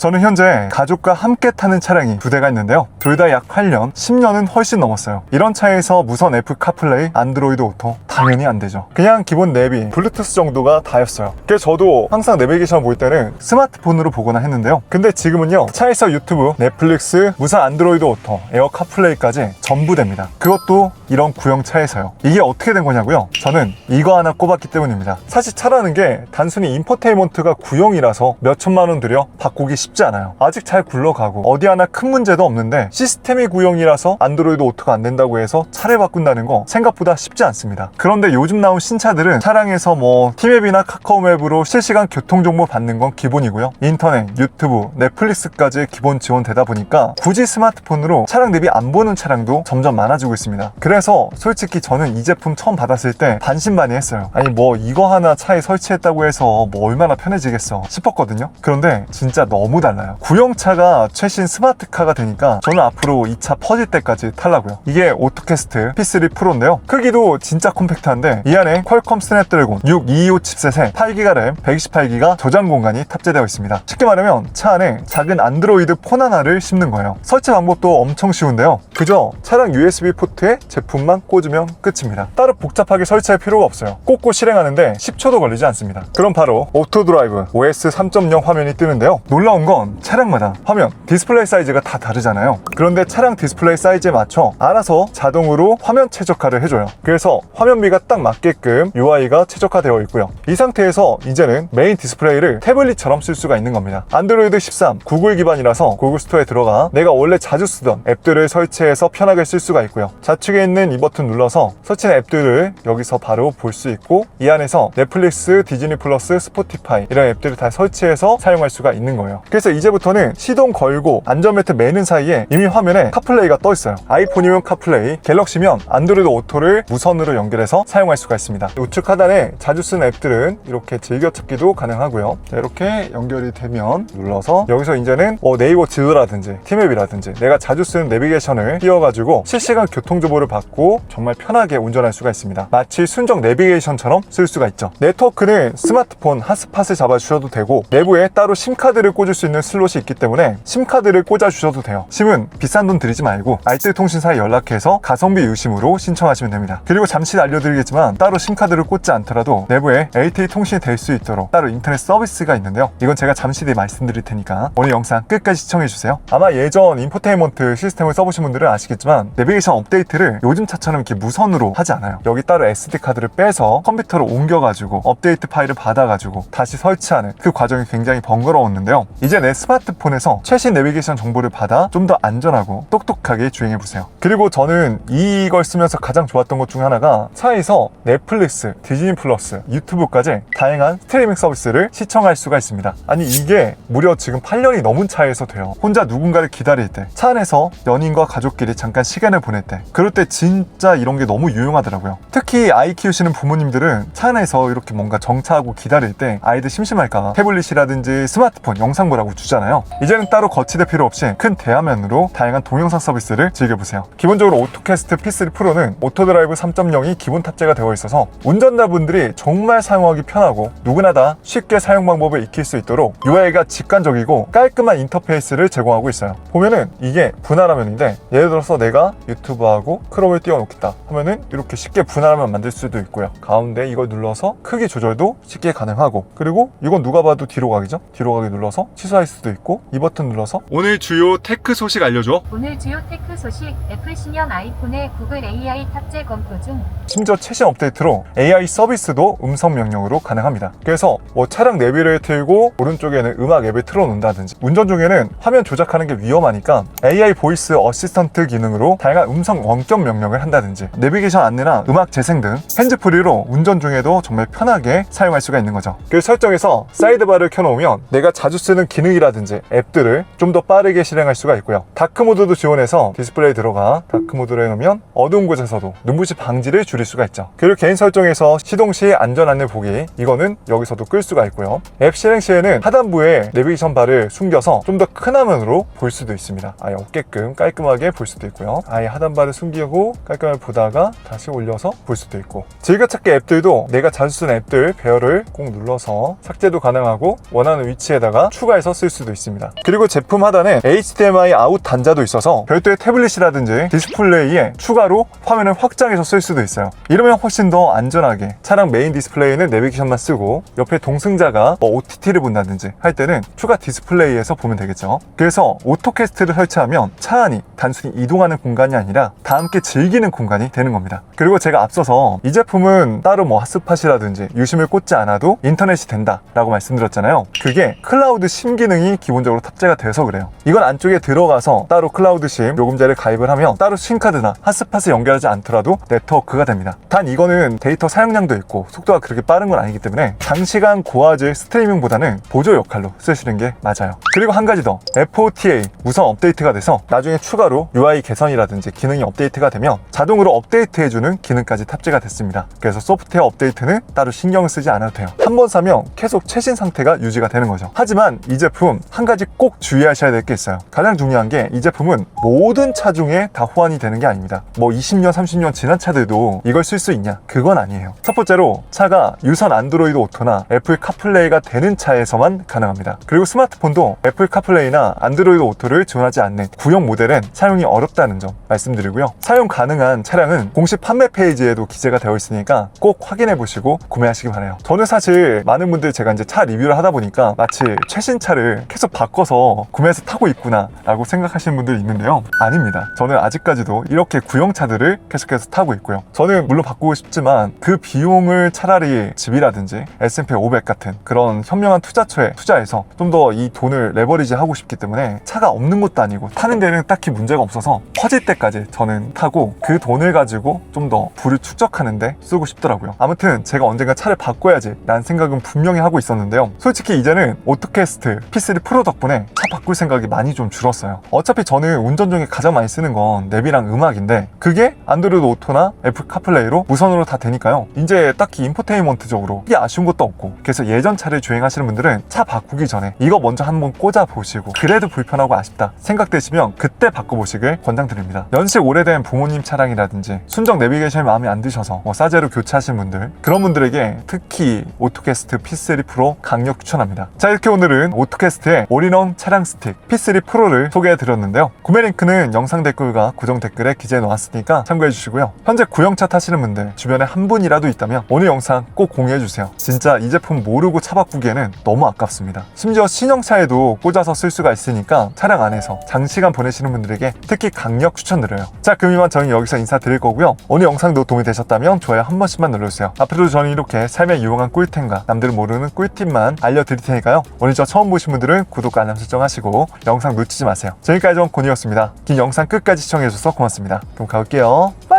저는 현재 가족과 함께 타는 차량이 2대가 있는데요. 둘 다 약 8년, 10년은 훨씬 넘었어요. 이런 차에서 무선 애플 카플레이, 안드로이드 오토 당연히 안 되죠. 그냥 기본 내비, 블루투스 정도가 다였어요. 그래서 저도 항상 내비게이션 볼 때는 스마트폰으로 보거나 했는데요. 근데 지금은요, 차에서 유튜브, 넷플릭스, 무선 안드로이드 오토, 에어 카플레이까지 전부 됩니다. 그것도 이런 구형 차에서요. 이게 어떻게 된 거냐고요? 저는 이거 하나 꼽았기 때문입니다. 사실 차라는 게 단순히 인포테인먼트가 구형이라서 몇 천만 원 들여 바꾸기 쉽지 않아요. 아직 잘 굴러가고 어디 하나 큰 문제도 없는데 시스템이 구형이라서 안드로이드 오토가 안 된다고 해서 차를 바꾼다는 거 생각보다 쉽지 않습니다. 그런데 요즘 나온 신차들은 차량에서 뭐 티맵이나 카카오맵으로 실시간 교통정보 받는 건 기본이고요. 인터넷, 유튜브, 넷플릭스까지 기본 지원되다 보니까 굳이 스마트폰으로 차량 내비 안 보는 차량도 점점 많아지고 있습니다. 그래서 솔직히 저는 이 제품 처음 받았을 때 반신반의했어요. 아니 뭐 이거 하나 차에 설치했다고 해서 뭐 얼마나 편해지겠어 싶었거든요. 그런데 진짜 너무 달라요. 구형차가 최신 스마트카가 되니까 저는 앞으로 이 차 퍼질 때까지 타려고요. 이게 오토캐스트 P3 프로인데요. 크기도 진짜 컴팩트한데 이 안에 퀄컴 스냅드래곤 6225 칩셋에 8GB 램, 128GB 저장 공간이 탑재되어 있습니다. 쉽게 말하면 차 안에 작은 안드로이드 폰 하나를 씹는 거예요. 설치 방법도 엄청 쉬운데요. 그저 차량 USB 포트에 제품만 꽂으면 끝입니다. 따로 복잡하게 설치할 필요가 없어요. 꽂고 실행하는데 10초도 걸리지 않습니다. 그럼 바로 오토드라이브 OS 3.0 화면이 뜨는데요. 놀라운 건 차량마다 화면, 디스플레이 사이즈가 다 다르잖아요. 그런데 차량 디스플레이 사이즈에 맞춰 알아서 자동으로 화면 최적화를 해줘요. 그래서 화면비가 딱 맞게끔 UI가 최적화되어 있고요. 이 상태에서 이제는 메인 디스플레이를 태블릿처럼 쓸 수가 있는 겁니다. 안드로이드 13 구글 기반이라서 구글 스토어에 들어가 내가 원래 자주 쓰던 앱들을 설치해서 편하게 쓸 수가 있고요. 좌측에 있는 이 버튼 눌러서 설치된 앱들을 여기서 바로 볼 수 있고 이 안에서 넷플릭스, 디즈니 플러스, 스포티파이 이런 앱들을 다 설치해서 사용할 수가 있는 거예요. 그래서 이제부터는 시동 걸고 안전벨트 매는 사이에 이미 화면에 카플레이가 떠 있어요. 아이폰이면 카플레이, 갤럭시면 안드로이드 오토를 무선으로 연결해서 사용할 수가 있습니다. 우측 하단에 자주 쓰는 앱들은 이렇게 즐겨찾기도 가능하고요. 자, 이렇게 연결이 되면 눌러서 여기서 이제는 네이버 지도라든지 티맵이라든지 내가 자주 쓰는 내비게이션을 띄워가지고 실시간 교통정보를 받고 정말 편하게 운전할 수가 있습니다. 마치 순정 내비게이션처럼 쓸 수가 있죠. 네트워크는 스마트폰 핫스팟을 잡아주셔도 되고 내부에 따로 심카드를 꽂을 수 있는 슬롯이 있기 때문에 심카드를 꽂아주셔도 돼요. 심은 비싼 돈 들이지 말고 알뜰통신사에 연락해서 가성비 유심으로 신청하시면 됩니다. 그리고 잠시 알려드리겠지만 따로 심카드를 꽂지 않더라도 내부에 LTE 통신이 될 수 있도록 따로 인터넷 서비스가 있는데요. 이건 제가 잠시 뒤에 말씀드릴 테니까 오늘 영상 끝까지 시청해주세요. 아마 예전 인포테인먼트 시스템을 써보신 분들은 아시겠지만 내비게이션 업데이트를 요즘 차처럼 이렇게 무선으로 하지 않아요. 여기 따로 SD카드를 빼서 컴퓨터로 옮겨가지고 업데이트 파일을 받아가지고 다시 설치하는 그 과정이 굉장히 번거로웠는데요. 이제 내 스마트폰에서 최신 내비게이션 정보를 받아 좀 더 안전하고 똑똑하게 주행해보세요. 그리고 저는 이걸 쓰면서 가장 좋았던 것 중 하나가 차에서 넷플릭스, 디즈니 플러스, 유튜브까지 다양한 스트리밍 서비스를 시청할 수가 있습니다. 아니 이게 무려 지금 8년이 넘은 차에서 돼요. 혼자 누군가를 기다릴 때, 차 안에서 연인과 가족끼리 잠깐 시간을 보낼 때, 그럴 때 진짜 이런 게 너무 유용하더라고요. 특히 아이 키우시는 부모님들은 차 안에서 이렇게 뭔가 정차하고 기다릴 때 아이들 심심할까 태블릿이라든지 스마트폰 영상 보라고 주잖아요. 이제는 따로 거치대 필요 없이 큰 대화면으로 다양한 동영상 서비스를 즐겨보세요. 기본적으로 오토캐스트 P3 프로는 오토드라이브 3.0이 기본 탑재가 되어 있어서 운전자분들이 정말 사용하기 편하고 누구나 다 쉽게 사용 방법을 익힐 수 있도록 UI가 직관적이고 깔끔한 인터페이스를 제공하고 있어요. 보면은 이게 분할 화면인데 예를 들어서 내가 유튜브하고 크롬을 띄워놓겠다 하면은 이렇게 쉽게 분할 화면 만들 수도 있고요. 가운데 이걸 눌러서 크기 조절도 쉽게 가능하고, 그리고 이건 누가 봐도 뒤로 가기죠. 뒤로 가기 눌러서 취소할 수도 있고, 이 버튼 눌러서 오늘 주요 테크 소식 알려줘. 오늘 주요 테크 소식. 애플 신형 아이폰에 구글 AI 탑재 검토 중. 심지어 최신 업데이트로 AI 서비스도 음성 명령으로 가능합니다. 그래서 뭐 차량 내비를 틀고 오른쪽에는 음악 앱을 틀어놓는다든지, 운전 중에는 화면 조작하는 게 위험하니까 AI 보이스 어시스턴트 기능으로 다양한 음성 원격 명령을 한다든지, 내비게이션 안내나 음악 재생 등 핸즈프리로 운전 중에도 정말 편하게 사용할 수가 있는 거죠. 그 설정에서 사이드바를 켜놓으면 내가 자주 쓰는 기능이라든지 앱들을 좀 더 빠르게 실행할 수가 있고요. 다크 모드도 지원해서 디스플레이 들어가 다크 모드로 해놓으면 어두운 곳에서도 눈부시 방지를 줄일 수가 있죠. 그리고 개인 설정에서 시동 시 안전 안내 보기, 이거는 여기서도 끌 수가 있고요. 앱 실행 시에는 하단부에 내비게이션 바를 숨겨서 좀 더 큰 화면으로 볼 수도 있습니다. 아예 없게끔 깔끔하게 볼 수도 있고요. 아예 하단 바를 숨기고 깔끔하게 보다가 다시 올려서 볼 수도 있고, 즐겨찾기 앱들도 내가 자주 쓰는 앱들 배열을 꼭 눌러서 삭제도 가능하고 원하는 위치에다가 추가해서 쓸 수도 있습니다. 그리고 제품 하단에 HDMI 아웃 단자도 있어서 별도의 태블릿이라든지 디스플레이에 추가로 화면을 확장해서 쓸 수도 있어요. 이러면 훨씬 더 안전하게 차량 메인 디스플레이는 내비게이션만 쓰고 옆에 동승자가 OTT를 본다든지 할 때는 추가 디스플레이에서 보면 되겠죠. 그래서 오토캐스트를 설치하면 차 안이 단순히 이동하는 공간이 아니라 다 함께 즐기는 공간이 되는 겁니다. 그리고 제가 앞서서 이 제품은 따로 핫스팟이라든지 유심을 꽂지 않아도 인터넷이 된다 라고 말씀드렸잖아요. 그게 클라우드 심 기능이 기본적으로 탑재가 돼서 그래요. 이건 안쪽에 들어가서 따로 클라우드 심 요금제를 가입을 하면 따로 심카드나 핫스팟을 연결하지 않더라도 네트워크가 됩니다. 단 이거는 데이터 사용량도 있고 속도가 그렇게 빠른 건 아니기 때문에 장시간 고화질 스트리밍보다는 보조 역할로 쓰시는 게 맞아요. 그리고 한 가지 더, FOTA 무선 업데이트가 돼서 나중에 추가로 UI 개선이라든지 기능이 업데이트가 되면 자동으로 업데이트해주는 기능까지 탑재가 됐습니다. 그래서 소프트웨어 업데이트는 따로 신경을 쓰지 않아도 돼요. 한 번 사면 계속 최신 상태가 유지가 되는 거죠. 하지만 이 제품 한 가지 꼭 주의하셔야 될 게 있어요. 가장 중요한 게 이 제품은 모든 차 중에 다 호환이 되는 게 아닙니다. 20년 30년 지난 차들도 이걸 쓸 수 있냐? 그건 아니에요. 첫 번째로 차가 유선 안드로이드 오토나 애플 카플레이가 되는 차에서만 가능합니다. 그리고 스마트폰도 애플 카플레이나 안드로이드 오토를 지원하지 않는 구형 모델은 사용이 어렵다는 점 말씀드리고요. 사용 가능한 차량은 공식 판매 페이지에도 기재가 되어 있으니까 꼭 확인해 보시고 구매하시기 바라요. 저는 사실 많은 분들 제가 이제 차 리뷰를 하다 보니까 마치 최신 차를 계속 바꿔서 구매해서 타고 있구나 라고 생각하시는 분들이 있는데요. 아닙니다. 저는 아직까지도 이렇게 구형 차들을 계속해서 타고 있고요. 저는 물론 바꾸고 싶지만 그 비용을 차라리 집이라든지 S&P 500 같은 그런 현명한 투자처에 투자해서 좀 더 이 돈을 레버리지 하고 싶기 때문에 차가 없는 것도 아니고 타는 데는 딱히 문제가 없어서 퍼질 때까지 저는 타고 그 돈을 가지고 좀 더 부를 축적하는데 쓰고 싶더라고요. 아무튼 제가 언젠가 차를 바꿔야지 라는 생각은 분명히 하고 있었는데요. 솔직히 이제는 오토캐스트 P3 프로 덕분에 차 바꿀 생각이 많이 좀 줄었어요. 어차피 저는 운전 중에 가장 많이 쓰는 건 내비랑 음악인데 그게 안드로이드 오토나 애플 카플레이로 무선으로 다 되니까요. 이제 딱히 인포테인먼트적으로 이게 아쉬운 것도 없고, 그래서 예전 차를 주행하시는 분들은 차 바꾸기 전에 이거 먼저 한번 꽂아보시고 그래도 불편하고 아쉽다 생각되시면 그때 바꿔보시길 권장드립니다. 연식 오래된 부모님 차량이라든지 순정 내비게이션이 마음에 안 드셔서 싸제로 교체하시는 분들, 그런 분들에게 특히 오토캐스트 P3 프로 강력 추천합니다. 자, 이렇게 오늘은 오토캐스트의 올인원 차량 스틱 P3 프로를 소개해드렸는데요. 구매 링크는 영상 댓글과 고정 댓글에 기재해 놓았으니까 참고해 주시고요. 현재 구형차 타시는 분들 주변에 한 분이라도 있다면 오늘 영상 꼭 공유해 주세요. 진짜 이 제품 모르고 차 바꾸기에는 너무 아깝습니다. 심지어 신형차에도 꽂아서 쓸 수가 있으니까 차량 안에서 장시간 보내시는 분들에게 특히 강력 추천드려요. 자, 그럼 이만 저는 여기서 인사드릴 거고요. 오늘 영상도 도움이 되셨다면 좋아요 한 번씩만 눌러주세요. 앞으로도 저는 이렇게 삶에 유용한 꿀템과 남들은 모르는 꿀팁만 알려드릴 테니까요. 오늘 저 처음 보신 분들은 구독과 알람 설정하시고 영상 놓치지 마세요. 지금까지 전 곤이었습니다. 긴 영상 끝까지 시청해주셔서 고맙습니다. 그럼 가볼게요. 빠이.